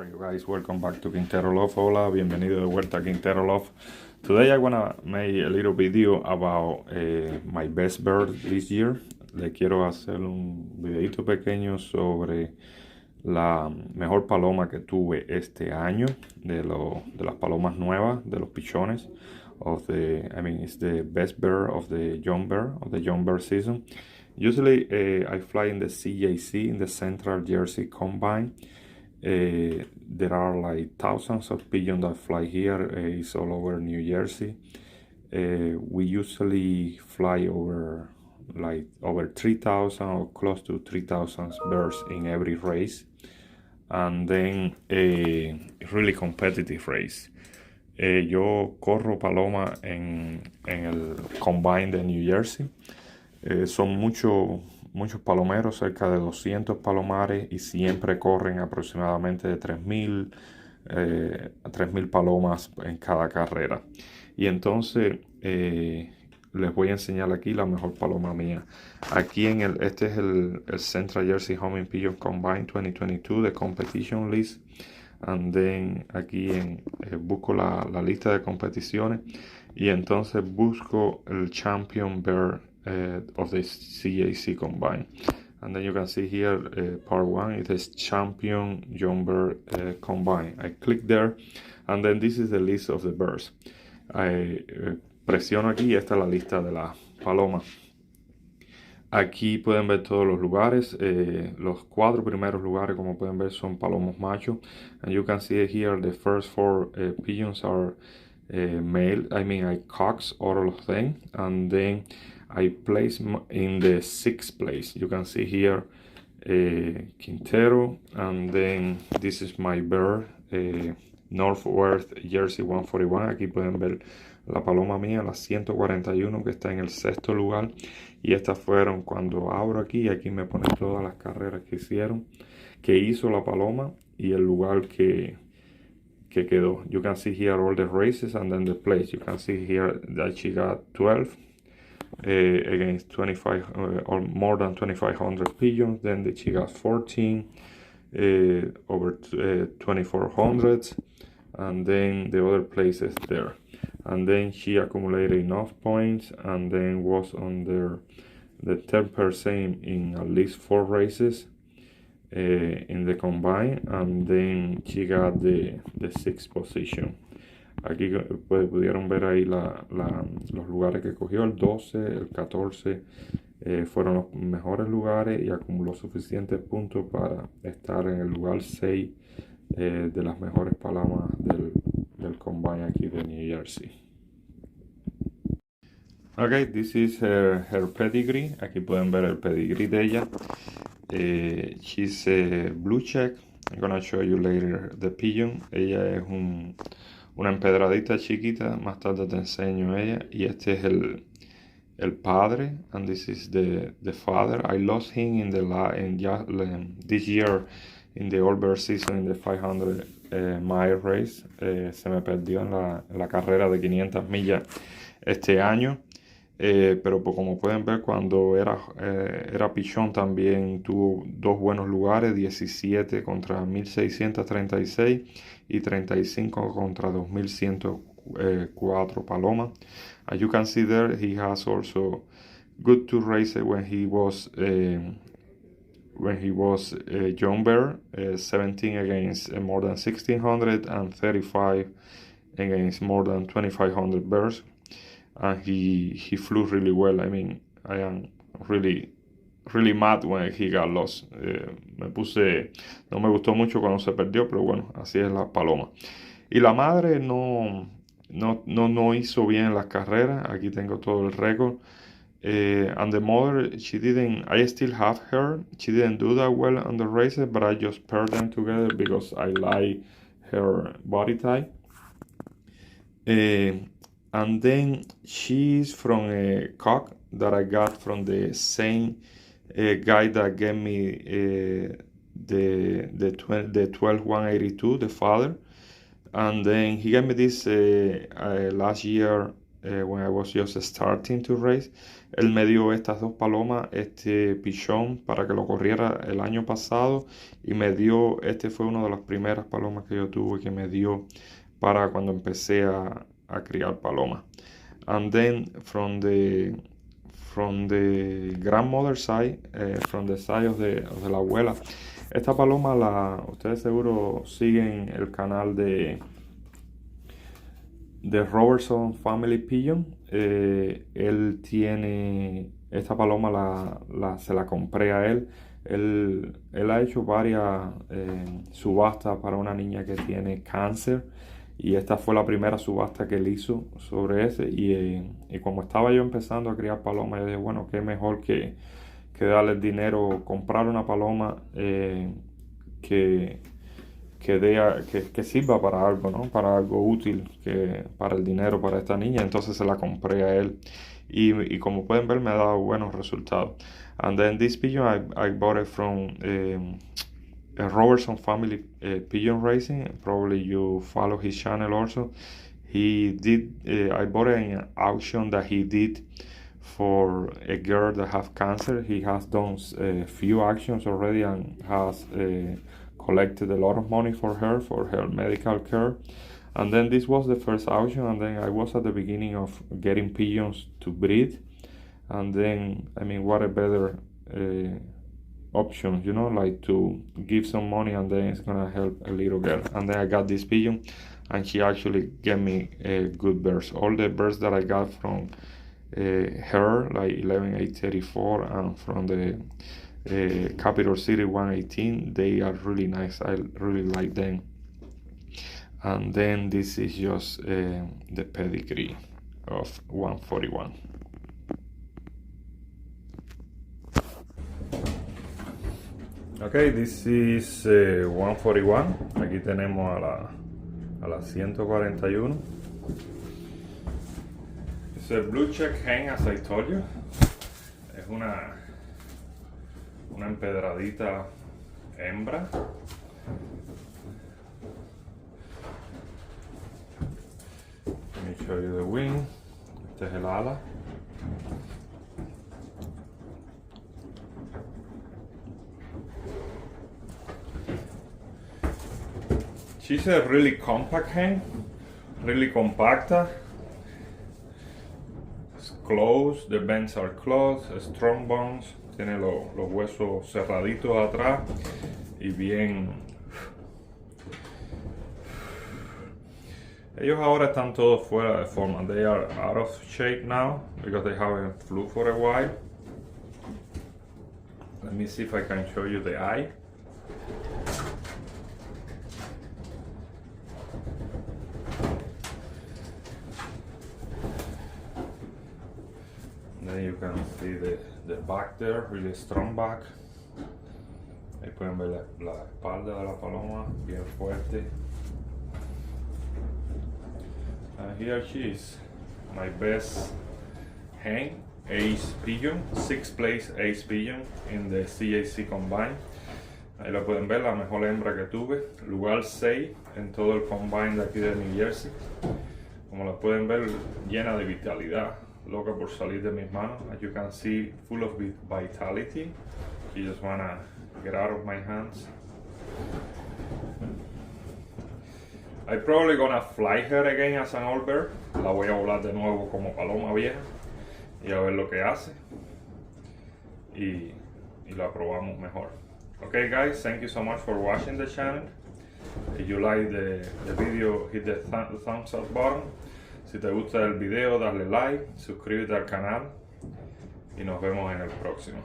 are you guys? Welcome back to Quintero Love. Hola, bienvenido de vuelta a Quintero Love. Today I wanna make a little video about my best bird this year. Le quiero hacer un videito pequeño sobre la mejor paloma que tuve este año, de las palomas nuevas, de los pichones. It's the best bird of the young bird season. Usually I fly in the CJC, in the Central Jersey Combine. There are like thousands of pigeons that fly here. It's all over New Jersey. We usually fly over 3,000 or close to 3,000 birds in every race, and then a really competitive race. Yo corro paloma en el Combine de New Jersey. Son muchos palomeros, cerca de 200 palomares, y siempre corren aproximadamente de 3,000 a 3,000 palomas en cada carrera. Y entonces les voy a enseñar aquí la mejor paloma mía. Aquí este es el Central Jersey Homing Pigeon Combine 2022, the competition list. And then aquí busco la lista de competiciones, y entonces busco el champion bird of the CJC Combine. And then you can see here part 1, it is champion young bird combine. I click there, and then this is the list of the birds. Presiono aquí y esta es la lista de las palomas. Aquí pueden ver todos los lugares. Los 4 primeros lugares, como pueden ver, son palomos machos. And you can see here the first 4 pigeons are male. I cocks, all of them. And then I place in the 6th place. You can see here Quintero. And then this is my bird, Northwest Jersey 141. Aquí pueden ver la paloma mía, la 141, que está en el 6º lugar. Y estas fueron, cuando abro aquí me pone todas las carreras que hizo la paloma y el lugar que quedó. You can see here all the races and then the place. You can see here that she got 12 against 25 or more than 2,500 pigeons. Then she got 14 over 2,400, and then the other places there. And then she accumulated enough points, and then was under the 10% in at least 4 races in the combine, and then she got the 6th position. Aquí pudieron ver ahí los lugares que cogió. El 12, el 14 fueron los mejores lugares, y acumuló suficientes puntos para estar en el lugar 6 de las mejores palomas del combine aquí de New Jersey. Okay, this is her pedigree. Aquí pueden ver el pedigree de ella. She's a blue check. I'm gonna show you later the pigeon. Ella es una empedradita chiquita. Más tarde te enseño ella. Y este es el padre, and this is the father. I lost him this year in the All Bear season, in the 500 mile race. Se me perdió en la carrera de 500 millas este año. Pero como pueden ver, cuando era pichón también tuvo 2 buenos lugares, 17 contra 1,636 y 35 contra 2,104 palomas. As you can see there, he has also good 2 races when he was young bear, 17 against more than 1,600 and 35 against more than 2,500 bears. And he flew really well. I mean, I am really mad when he got lost. No me gustó mucho cuando se perdió, pero bueno, así es la paloma. Y la madre no hizo bien las carreras. Aquí tengo todo el récord. And the mother, I still have her. She didn't do that well on the races, but I just paired them together because I like her body type. And then she's from a cock that I got from the same guy that gave me the 12,182, the father. And then he gave me this last year when I was just starting to race. Él me dio estas dos palomas, este pichón, para que lo corriera el año pasado, y me dio, este fue una de las primeras palomas que yo tuve que me dio para cuando empecé a criar palomas. And then from the grandmother side, from the side of la abuela, esta paloma, ustedes seguro siguen el canal de Robertson Family Pigeon. Él tiene esta paloma, se la compré a él. Él ha hecho varias subastas para una niña que tiene cáncer, y esta fue la primera subasta que él hizo sobre ese. Y como estaba yo empezando a criar palomas, yo dije, bueno, qué mejor que darle el dinero, comprar una paloma que sirva para algo, ¿no? Para algo útil, para el dinero, para esta niña. Entonces se la compré a él, y como pueden ver me ha dado buenos resultados. And then this pigeon I bought it from a Robertson Family Pigeon Racing. Probably you follow his channel also. He did, I bought it in an auction that he did for a girl that has cancer. He has done a few auctions already and has collected a lot of money for her medical care. And then this was the first auction, and then I was at the beginning of getting pigeons to breed. And then, I mean, what a better option, you know, like to give some money and then it's gonna help a little girl. And then I got this pigeon, and she actually gave me good birds. All the birds that I got from her, like 11834, and from the Capital City 118, they are really nice. I really like them. And then this is just the pedigree of 141. Okay, this is 141. Aquí tenemos a la 141. It's a blue check hen, as I told you. Es una empedradita hembra. Let me show you the wing. Este es el ala. She's a really compact hen, really compacta. It's closed, the bends are closed, strong bones, tiene los huesos cerraditos atrás y bien. Ellos ahora están todos fuera de forma. They are out of shape now because they haven't flew for a while. Let me see if I can show you the eye. Then you can see the back there, really strong back. Ahí pueden ver la espalda de la paloma, bien fuerte. And here she is, my best hen, ace pigeon, 6th place ace pigeon in the CAC Combine. Ahí la pueden ver, la mejor hembra que tuve, lugar 6 en todo el Combine de aquí de New Jersey. Como la pueden ver, llena de vitalidad, loca por salir de mis manos. As you can see, full of vitality. She just wanna get out of my hands. I'm probably gonna fly her again as an old bird. La voy a volar de nuevo como paloma vieja y a ver lo que hace y la probamos mejor. Okay guys, thank you so much for watching the channel. If you like the video, hit the thumbs up button. Si te gusta el video, dale like, suscríbete al canal y nos vemos en el próximo.